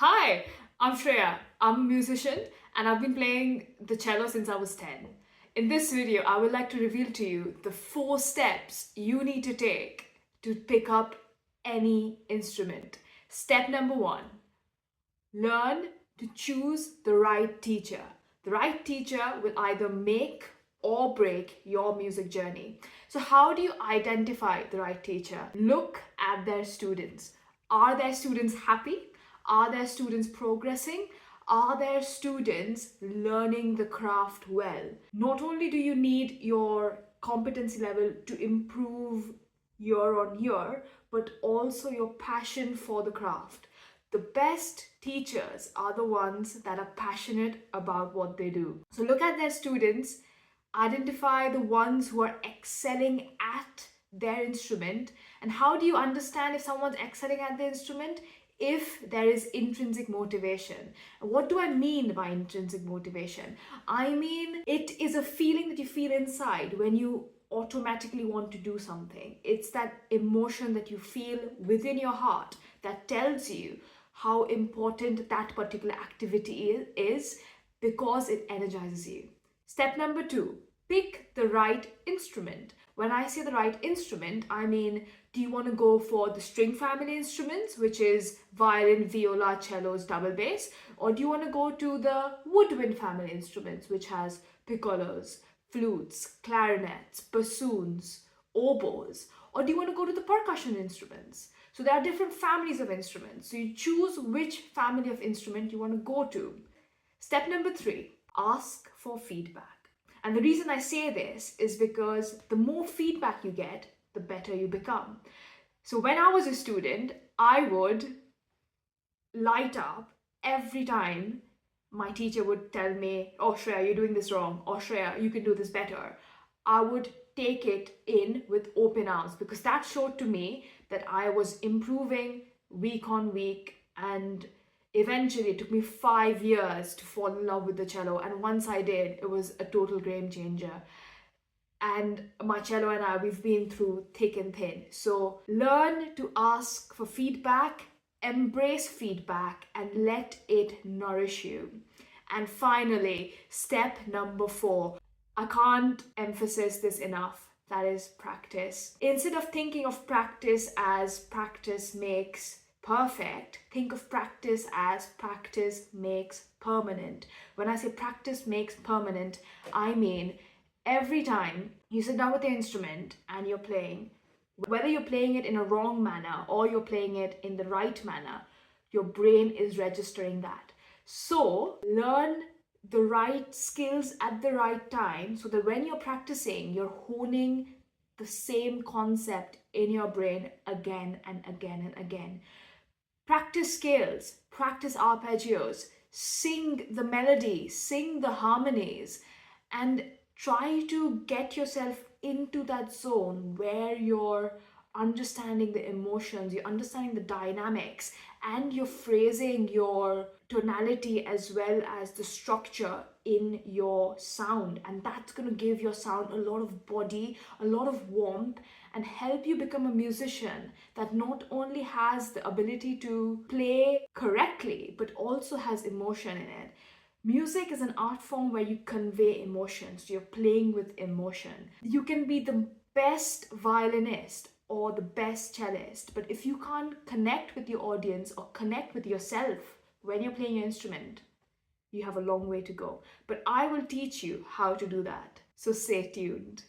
Hi, I'm Shreya. I'm a musician and I've been playing the cello since I was 10. In this video, I would like to reveal to you the 4 steps you need to take to pick up any instrument. Step number 1, learn to choose the right teacher. The right teacher will either make or break your music journey. So, how do you identify the right teacher? Look at their students. Are their students happy? Are their students progressing? Are their students learning the craft well? Not only do you need your competency level to improve year on year, but also your passion for the craft. The best teachers are the ones that are passionate about what they do. So look at their students, identify the ones who are excelling at their instrument. And how do you understand if someone's excelling at the instrument? If there is intrinsic motivation. What do I mean by intrinsic motivation? I mean, it is a feeling that you feel inside when you automatically want to do something. It's that emotion that you feel within your heart that tells you how important that particular activity is because it energizes you. Step number 2, pick the right instrument. When I say the right instrument, I mean, do you want to go for the string family instruments, which is violin, viola, cellos, double bass, or do you want to go to the woodwind family instruments, which has piccolos, flutes, clarinets, bassoons, oboes, or do you want to go to the percussion instruments? So there are different families of instruments. So you choose which family of instrument you want to go to. Step number 3, ask for feedback. And the reason I say this is because the more feedback you get, the better you become. So when I was a student, I would light up every time my teacher would tell me, "Oh, Shreya, you're doing this wrong," or "Shreya, you can do this better." I would take it in with open arms because that showed to me that I was improving week on week, and eventually it took me 5 years to fall in love with the cello, and once I did, it was a total game changer. And my cello and I, we've been through thick and thin. So learn to ask for feedback, embrace feedback, and let it nourish you. And finally, step number 4, I can't emphasize this enough. That is practice. Instead of thinking of practice as practice makes perfect, think of practice as practice makes permanent. When I say practice makes permanent, I mean every time you sit down with the instrument and you're playing, whether you're playing it in a wrong manner or you're playing it in the right manner, your brain is registering that. So learn the right skills at the right time so that when you're practicing, you're honing the same concept in your brain again and again and again. Practice scales, practice arpeggios, sing the melody, sing the harmonies, and try to get yourself into that zone where you're understanding the emotions, you're understanding the dynamics, and you're phrasing your tonality as well as the structure in your sound. And that's going to give your sound a lot of body, a lot of warmth, and help you become a musician that not only has the ability to play correctly, but also has emotion in it. Music is an art form where you convey emotions. You're playing with emotion. You can be the best violinist or the best cellist, but if you can't connect with your audience or connect with yourself when you're playing your instrument, you have a long way to go. But I will teach you how to do that. So stay tuned.